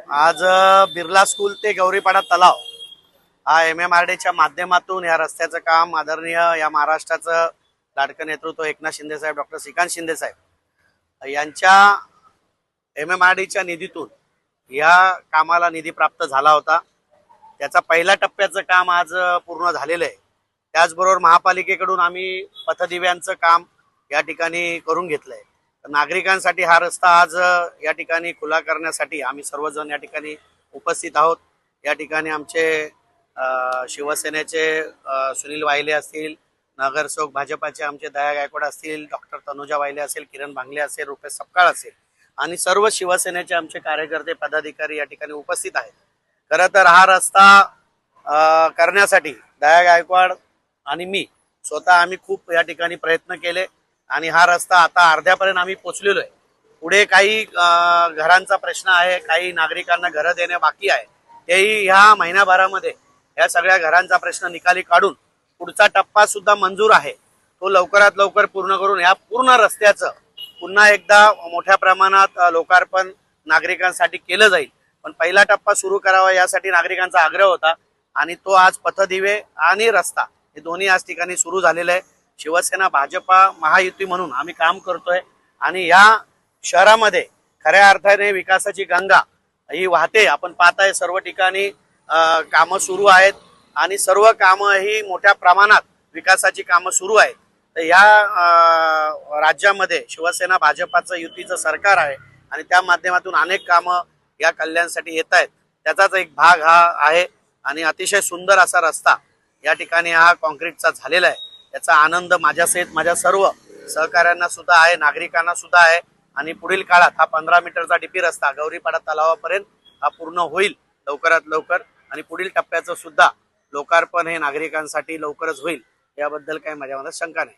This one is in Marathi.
आज बिर्ला स्कूल ते गौरीपाडा तलाव हा MMRDच्या माध्यमातून या रस्त्याचं काम आदरणीय या महाराष्ट्राचं लाडकं नेतृत्व एकनाथ शिंदे साहेब, डॉक्टर श्रीकांत शिंदे साहेब यांच्या MMRDच्या निधीतून या कामाला निधी प्राप्त झाला होता। त्याचा पहिल्या टप्प्याचं काम आज पूर्ण झालेलं आहे। त्याचबरोबर महापालिकेकडून आम्ही पथदिव्यांचं काम या ठिकाणी करून घेतलंय। नागरिकांसाठी हा रस्ता आज या ठिकाणी खुला करण्यासाठी आम्ही सर्वजण या ठिकाणी उपस्थित आहोत। या ठिकाणी आमचे शिवसेनेचे सुनील वाहिले असतील, नगरसेवक भाजपाचे आमचे दया गायकवाड असतील, डॉक्टर तनुजा वाहिले असेल, किरण भांगले असेल, रुपेश सपकाळ असेल आणि सर्व शिवसेनेचे आमचे कार्यकर्ते पदाधिकारी या ठिकाणी उपस्थित आहेत। खरं तर हा रस्ता करण्यासाठी दया गायकवाड आणि मी स्वतः आम्ही खूप या ठिकाणी प्रयत्न केले आणि हा रस्ता आता अर्ध्यापर्यंत आम्ही पोहोचलेलो आहे। पुढे काही घरांचा प्रश्न आहे, काही नागरिकांना घरं देणे बाकी आहे। तेही ह्या महिनाभरामध्ये या सगळ्या घरांचा प्रश्न निकाली काढून पुढचा टप्पा सुद्धा मंजूर आहे, तो लवकरात लवकर पूर्ण करून या पूर्ण रस्त्याचं पुन्हा एकदा मोठ्या प्रमाणात लोकार्पण नागरिकांसाठी केलं जाईल। पण पहिला टप्पा सुरू करावा यासाठी नागरिकांचा आग्रह होता आणि तो आज पथदिवे आणि रस्ता हे दोन्ही आज ठिकाणी सुरू झालेले आहे। शिवसेना भाजपा महायुती म्हणून आम्ही काम करतोय आणि या शहरामध्ये खऱ्या अर्थाने विकासाची गंगा ही वाहते। आपण पाहताय सर्व ठिकाणी कामं सुरू आहेत आणि सर्व कामं ही मोठ्या प्रमाणात विकासाची कामं सुरू आहेत। तर या राज्यामध्ये शिवसेना भाजपाचं युतीचं सरकार आहे आणि त्या माध्यमातून अनेक कामं या कल्याणासाठी येत आहेत। त्याचाच एक भाग हा आहे आणि अतिशय सुंदर असा रस्ता या ठिकाणी हा कॉन्क्रीटचा झालेला आहे। याचा आनंद माझ्यासहित माझ्या सर्व सहकाऱ्यांना सुद्धा आहे, नागरिकांना सुद्धा आहे आणि पुढील काळात हा 15 मीटरचा डीपी रस्ता गौरीपाडा तलावापर्यंत हा पूर्ण होईल लवकरात लवकर आणि पुढील टप्प्याचं सुद्धा लोकार्पण हे नागरिकांसाठी लवकरच होईल याबद्दल काही माझ्या मनात शंका नाही।